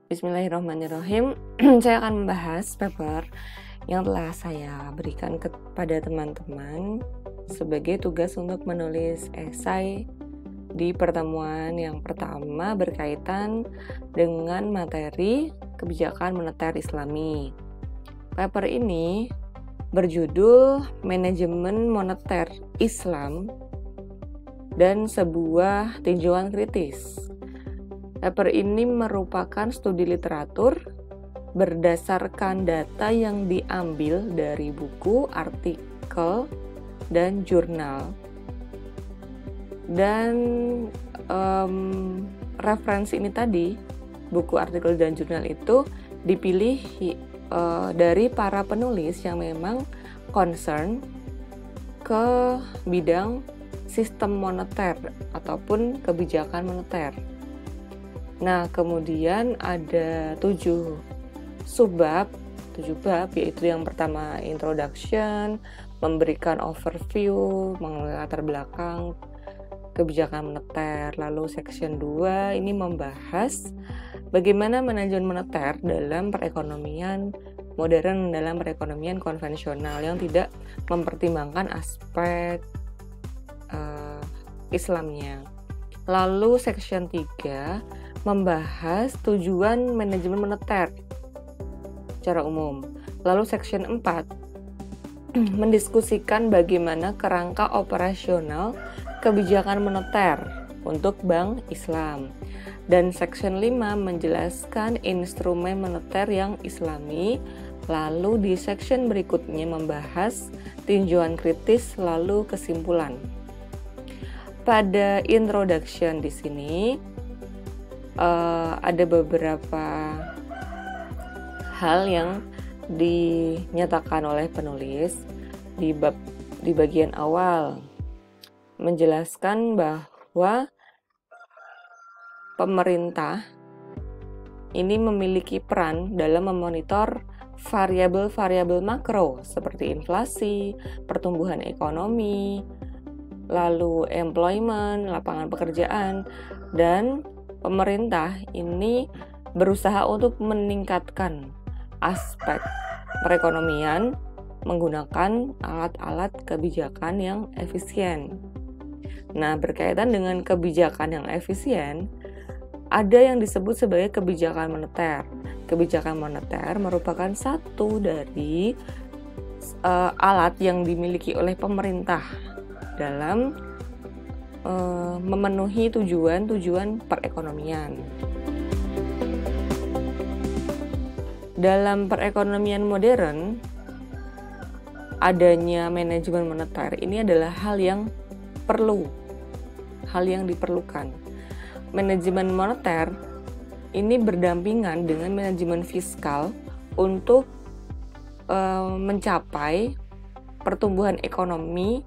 Bismillahirrahmanirrahim. Saya akan membahas paper yang telah saya berikan kepada teman-teman sebagai tugas untuk menulis esai di pertemuan yang pertama berkaitan dengan materi kebijakan moneter Islami. Paper ini berjudul Manajemen Moneter Islam dan sebuah tinjauan kritis. Paper ini merupakan studi literatur berdasarkan data yang diambil dari buku, artikel, dan jurnal. Dan referensi ini tadi, buku, artikel, dan jurnal itu dipilih dari para penulis yang memang concern ke bidang sistem moneter ataupun kebijakan moneter. Nah, kemudian ada 7 bab, yaitu yang pertama introduction, memberikan overview, mengenai latar belakang kebijakan moneter. Lalu section 2 ini membahas bagaimana manajemen moneter dalam perekonomian modern, dalam perekonomian konvensional yang tidak mempertimbangkan aspek Islamnya. Lalu section 3 membahas tujuan manajemen moneter secara umum. Lalu section 4 mendiskusikan bagaimana kerangka operasional kebijakan moneter untuk Bank Islam. Dan section 5 menjelaskan instrumen moneter yang Islami. Lalu di section berikutnya membahas tinjauan kritis lalu kesimpulan. Pada introduction di sini ada beberapa hal yang dinyatakan oleh penulis di bagian awal, menjelaskan bahwa pemerintah ini memiliki peran dalam memonitor variabel-variabel makro seperti inflasi, pertumbuhan ekonomi, lalu employment, lapangan pekerjaan, dan pemerintah ini berusaha untuk meningkatkan aspek perekonomian menggunakan alat-alat kebijakan yang efisien. Nah, berkaitan dengan kebijakan yang efisien, ada yang disebut sebagai kebijakan moneter. Kebijakan moneter merupakan satu dari alat yang dimiliki oleh pemerintah dalam memenuhi tujuan-tujuan perekonomian. Dalam perekonomian modern, adanya manajemen moneter ini adalah hal yang diperlukan. Manajemen moneter ini berdampingan dengan manajemen fiskal untuk mencapai pertumbuhan ekonomi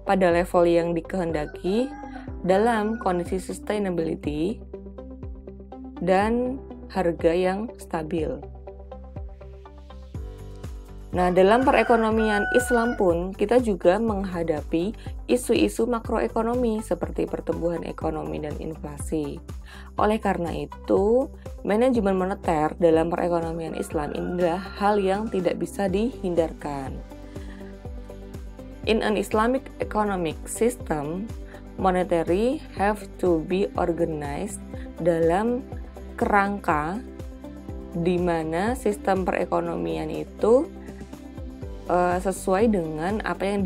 pada level yang dikehendaki dalam kondisi sustainability dan harga yang stabil. Nah, dalam perekonomian Islam pun kita juga menghadapi isu-isu makroekonomi seperti pertumbuhan ekonomi dan inflasi. Oleh karena itu, manajemen moneter dalam perekonomian Islam adalah hal yang tidak bisa dihindarkan. In an Islamic economic system, monetary have to be organized dalam kerangka di mana sistem perekonomian itu sesuai dengan apa yang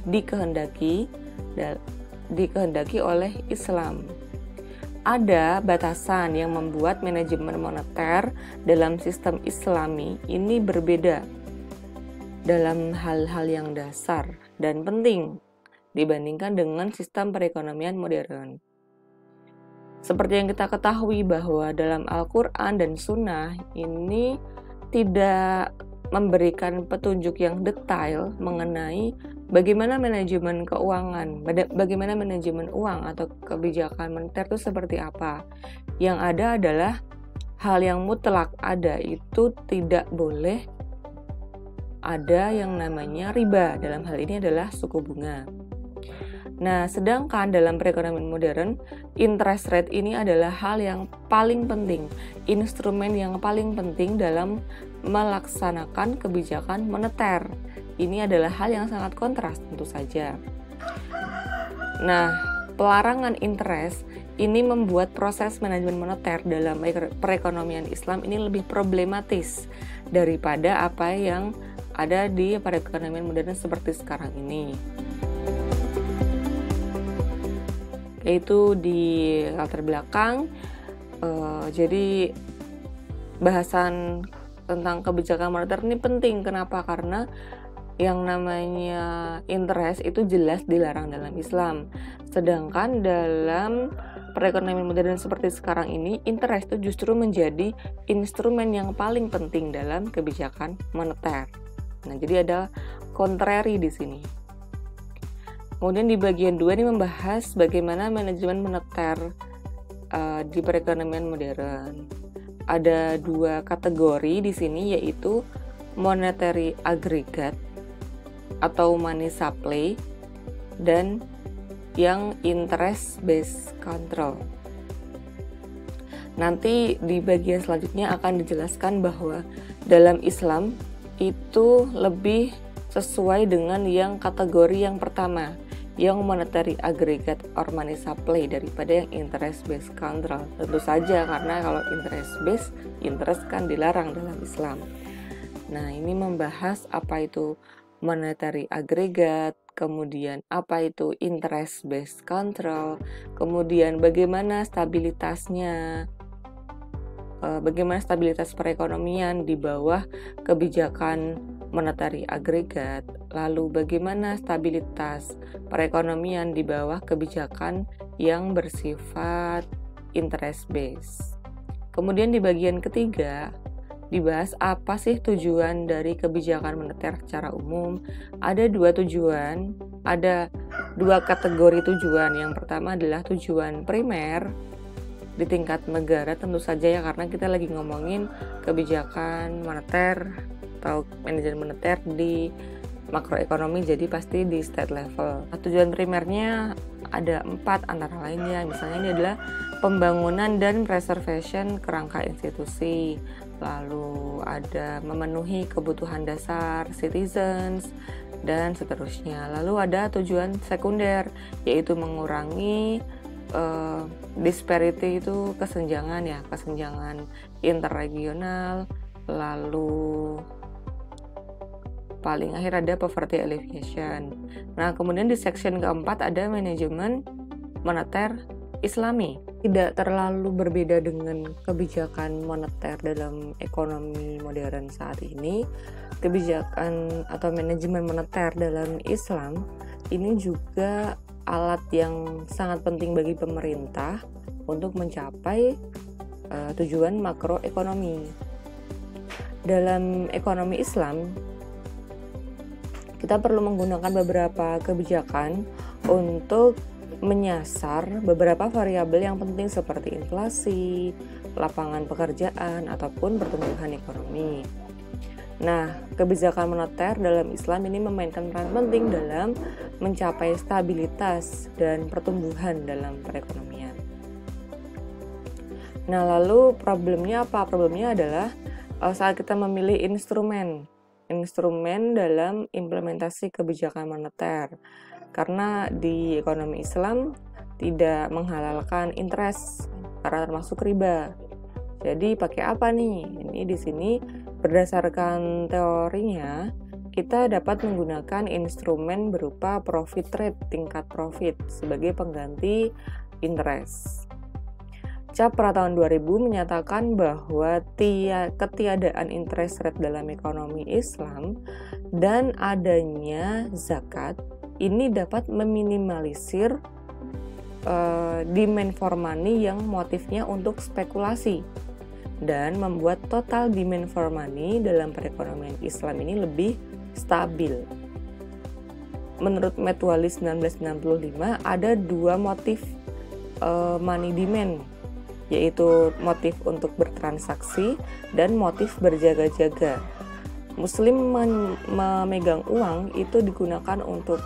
dikehendaki oleh Islam. Ada batasan yang membuat manajemen moneter dalam sistem Islami ini berbeda dalam hal-hal yang dasar dan penting dibandingkan dengan sistem perekonomian modern. Seperti yang kita ketahui bahwa dalam Al-Quran dan Sunnah ini tidak memberikan petunjuk yang detail mengenai bagaimana manajemen keuangan, bagaimana manajemen uang atau kebijakan moneter itu seperti apa. Yang ada adalah hal yang mutlak ada, itu tidak boleh ada yang namanya riba. Dalam hal ini adalah suku bunga. Nah, sedangkan dalam perekonomian modern, interest rate ini adalah hal yang paling penting, instrumen yang paling penting dalam melaksanakan kebijakan moneter. Ini adalah hal yang sangat kontras tentu saja. Nah, pelarangan interest ini membuat proses manajemen moneter dalam perekonomian Islam ini lebih problematis daripada apa yang ada di perekonomian modern seperti sekarang ini. Yaitu di latar belakang, jadi bahasan tentang kebijakan moneter ini penting. Kenapa? Karena yang namanya interest itu jelas dilarang dalam Islam. Sedangkan dalam perekonomian modern seperti sekarang ini, interest itu justru menjadi instrumen yang paling penting dalam kebijakan moneter. Nah, jadi ada kontrari di sini. Kemudian di bagian 2 ini membahas bagaimana manajemen moneter di perekonomian modern. Ada 2 kategori di sini, yaitu monetary aggregate atau money supply dan yang interest based control. Nanti di bagian selanjutnya akan dijelaskan bahwa dalam Islam itu lebih sesuai dengan yang kategori yang pertama, yang monetary aggregate or money supply daripada yang interest based control. Tentu saja karena kalau interest kan dilarang dalam Islam. Nah, ini membahas apa itu monetary aggregate, kemudian apa itu interest based control, kemudian bagaimana stabilitasnya, bagaimana stabilitas perekonomian di bawah kebijakan monetary aggregate, lalu bagaimana stabilitas perekonomian di bawah kebijakan yang bersifat interest based. Kemudian di bagian ketiga dibahas apa sih tujuan dari kebijakan moneter secara umum. Ada 2 tujuan, ada 2 kategori tujuan. Yang pertama adalah tujuan primer di tingkat negara, tentu saja ya, karena kita lagi ngomongin kebijakan moneter atau manajemen moneter di makroekonomi, jadi pasti di state level. Nah, tujuan primernya ada 4 antara lainnya. Misalnya ini adalah pembangunan dan preservation kerangka institusi, lalu ada memenuhi kebutuhan dasar citizens, dan seterusnya. Lalu ada tujuan sekunder, yaitu mengurangi disparity, itu kesenjangan interregional, lalu paling akhir ada poverty alleviation. Nah, kemudian di section keempat ada manajemen moneter Islami. Tidak terlalu berbeda dengan kebijakan moneter dalam ekonomi modern saat ini. Kebijakan atau manajemen moneter dalam Islam ini juga alat yang sangat penting bagi pemerintah untuk mencapai tujuan makroekonomi. Dalam ekonomi Islam, kita perlu menggunakan beberapa kebijakan untuk menyasar beberapa variabel yang penting seperti inflasi, lapangan pekerjaan, ataupun pertumbuhan ekonomi. Nah, kebijakan moneter dalam Islam ini memainkan peran penting dalam mencapai stabilitas dan pertumbuhan dalam perekonomian. Nah, lalu problemnya apa? Problemnya adalah saat kita memilih instrumen dalam implementasi kebijakan moneter. Karena di ekonomi Islam tidak menghalalkan interest karena termasuk riba. Jadi pakai apa nih? Ini di sini berdasarkan teorinya kita dapat menggunakan instrumen berupa profit rate, tingkat profit sebagai pengganti interest. CAPRA tahun 2000 menyatakan bahwa ketiadaan interest rate dalam ekonomi Islam dan adanya zakat ini dapat meminimalisir demand for money yang motifnya untuk spekulasi dan membuat total demand for money dalam perekonomian Islam ini lebih stabil. Menurut Metwalis 1965 ada 2 motif money demand, yaitu motif untuk bertransaksi dan motif berjaga-jaga. Muslim memegang uang itu digunakan untuk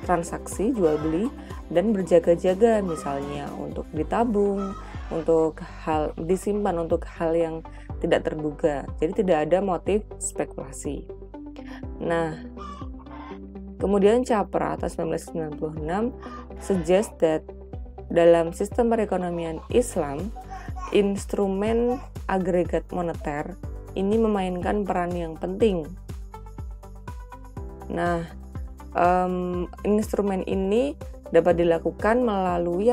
transaksi jual beli dan berjaga-jaga, misalnya untuk ditabung, untuk hal disimpan untuk hal yang tidak terduga. Jadi tidak ada motif spekulasi. Nah, kemudian Capra tahun 1996 suggest that dalam sistem perekonomian Islam, instrumen agregat moneter ini memainkan peran yang penting. Nah, instrumen ini dapat dilakukan melalui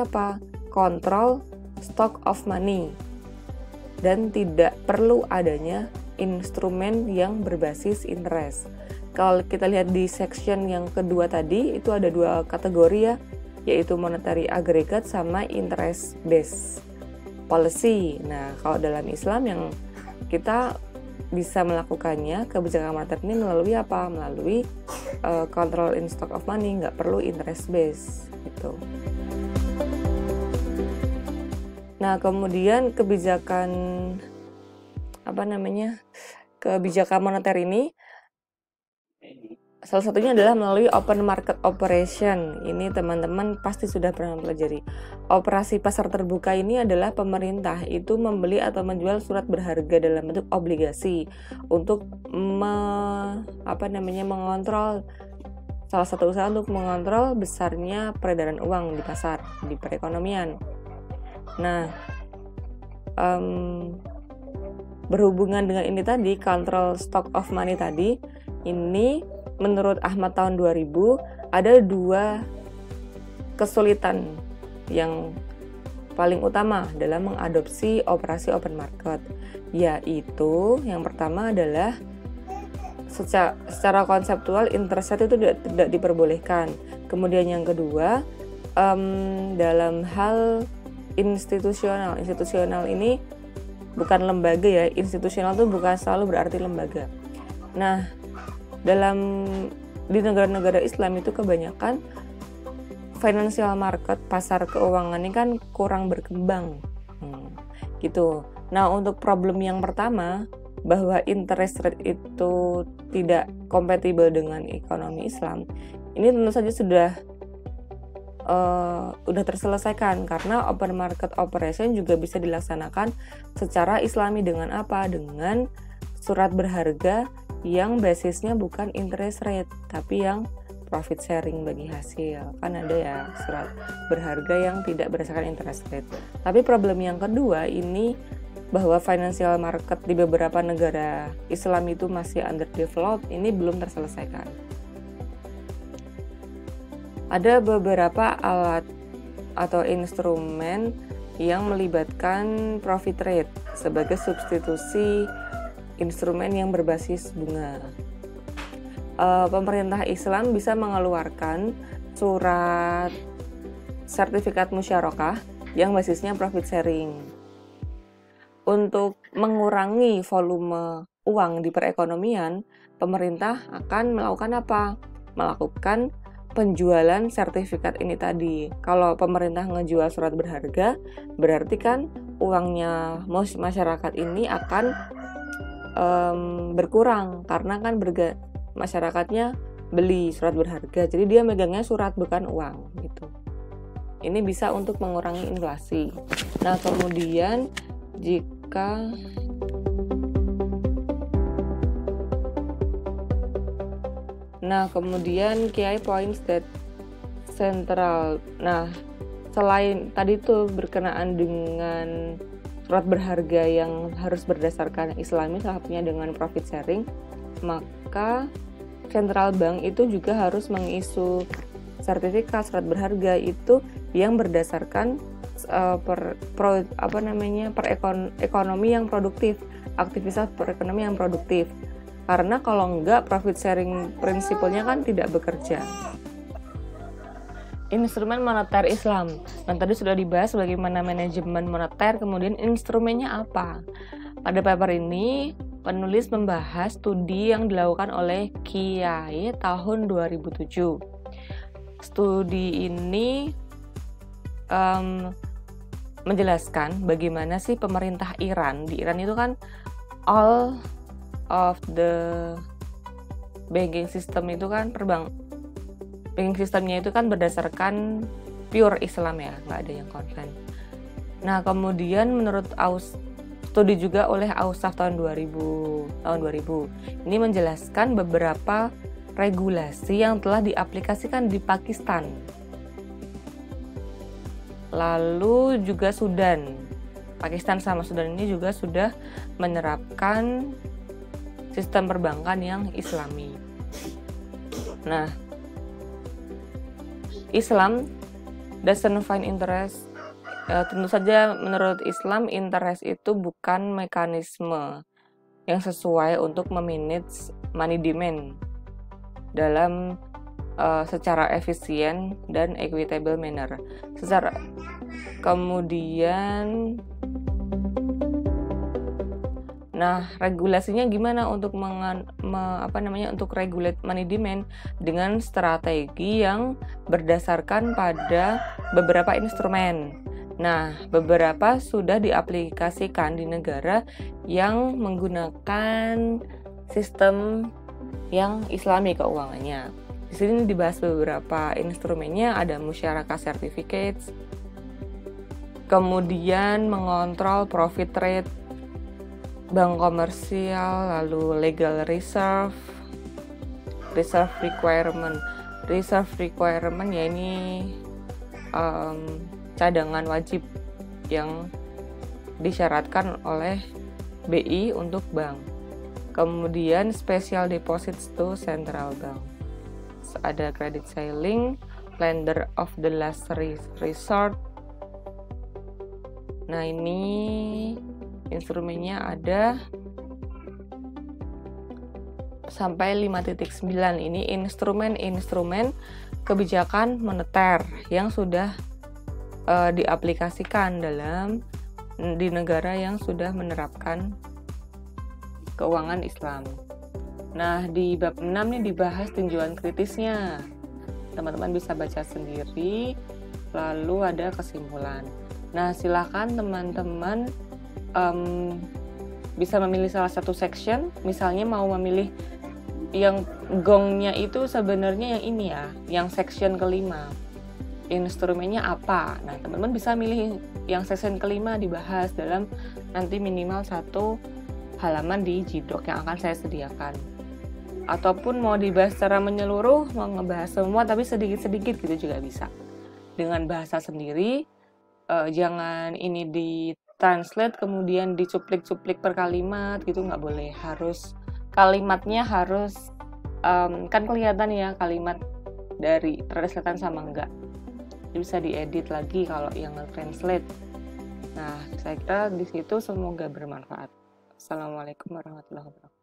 kontrol stock of money, dan tidak perlu adanya instrumen yang berbasis interest. Kalau kita lihat di section yang kedua tadi, itu ada 2 kategori ya, yaitu monetary aggregate sama interest based policy. Nah, kalau dalam Islam yang kita bisa melakukannya kebijakan moneter ini melalui Melalui control in stock of money, nggak perlu interest base gitu. Nah, kemudian kebijakan moneter ini salah satunya adalah melalui open market operation. Ini teman-teman pasti sudah pernah pelajari. Operasi pasar terbuka ini adalah pemerintah itu membeli atau menjual surat berharga dalam bentuk obligasi untuk mengontrol, salah satu usaha untuk mengontrol besarnya peredaran uang di pasar, di perekonomian. Nah, berhubungan dengan ini tadi, control stock of money tadi, ini menurut Ahmad tahun 2000 ada 2 kesulitan yang paling utama dalam mengadopsi operasi open market, yaitu yang pertama adalah secara konseptual interest rate itu tidak diperbolehkan. Kemudian yang kedua, dalam hal institusional ini bukan lembaga ya, institusional itu bukan selalu berarti lembaga. Nah, di negara-negara Islam itu kebanyakan financial market, pasar keuangan ini kan kurang berkembang gitu. Nah, untuk problem yang pertama, bahwa interest rate itu tidak kompatibel dengan ekonomi Islam, ini tentu saja sudah terselesaikan karena open market operation juga bisa dilaksanakan secara Islami dengan dengan surat berharga yang basisnya bukan interest rate tapi yang profit sharing bagi hasil. Kan ada ya surat berharga yang tidak berdasarkan interest rate. Tapi problem yang kedua ini bahwa financial market di beberapa negara Islam itu masih underdeveloped, ini belum terselesaikan. Ada beberapa alat atau instrumen yang melibatkan profit rate sebagai substitusi instrumen yang berbasis bunga. Pemerintah Islam bisa mengeluarkan surat sertifikat musyarakah yang basisnya profit sharing. Untuk mengurangi volume uang di perekonomian, pemerintah akan melakukan melakukan penjualan sertifikat ini tadi. Kalau pemerintah ngejual surat berharga, berarti kan uangnya masyarakat ini akan berkurang karena kan masyarakatnya beli surat berharga, jadi dia megangnya surat bukan uang gitu. Ini bisa untuk mengurangi inflasi. Nah, kemudian key points that central. Nah, selain tadi itu berkenaan dengan surat berharga yang harus berdasarkan Islami, salah satunya dengan profit sharing, maka Central Bank itu juga harus mengisu sertifikat surat berharga itu yang berdasarkan ekonomi yang produktif, aktivitas perekonomian yang produktif. Karena kalau enggak, profit sharing prinsipnya kan tidak bekerja. Instrumen moneter Islam. Dan tadi sudah dibahas bagaimana manajemen moneter, kemudian instrumennya apa. Pada paper ini, penulis membahas studi yang dilakukan oleh Kiai tahun 2007. Studi ini menjelaskan bagaimana sih pemerintah Iran. Di Iran itu kan all of the banking system itu kan banking sistemnya itu kan berdasarkan pure Islam ya, nggak ada yang konven. Nah, kemudian menurut studi juga oleh Ausaf tahun 2000 ini menjelaskan beberapa regulasi yang telah diaplikasikan di Pakistan. Lalu juga Sudan. Pakistan sama Sudan ini juga sudah menerapkan sistem perbankan yang Islami. Nah, Islam doesn't find interest. Tentu saja menurut Islam interest itu bukan mekanisme yang sesuai untuk memanage money demand dalam secara efisien dan equitable manner. Kemudian, nah, regulasinya gimana untuk untuk regulate money demand dengan strategi yang berdasarkan pada beberapa instrumen. Nah, beberapa sudah diaplikasikan di negara yang menggunakan sistem yang Islami keuangannya. Di sini dibahas beberapa instrumennya, ada musyarakah certificates, kemudian mengontrol profit rate, bank komersial, lalu legal reserve requirement. Reserve requirement ya ini cadangan wajib yang disyaratkan oleh BI untuk bank. Kemudian special deposits to central bank. Ada credit ceiling, lender of the last resort. Nah, ini instrumennya ada sampai 5.9. Ini instrumen-instrumen kebijakan moneter yang sudah diaplikasikan di negara yang sudah menerapkan keuangan Islam. Nah, di bab 6 nih dibahas tinjauan kritisnya. Teman-teman bisa baca sendiri, lalu ada kesimpulan. Nah, silakan teman-teman bisa memilih salah satu section. Misalnya mau memilih yang gongnya itu sebenarnya yang ini ya, yang section kelima. Instrumennya apa? Nah, teman-teman bisa milih yang section kelima dibahas dalam nanti minimal 1 halaman di G-Doc yang akan saya sediakan. Ataupun mau dibahas secara menyeluruh, mau ngebahas semua tapi sedikit-sedikit gitu juga bisa. Dengan bahasa sendiri, jangan ini di-translate kemudian dicuplik-cuplik per kalimat gitu, nggak boleh. Kalimatnya harus kan kelihatan ya kalimat dari translatean sama enggak. Bisa diedit lagi kalau yang nge-translate. Nah, saya kira di situ semoga bermanfaat. Assalamualaikum warahmatullahi wabarakatuh.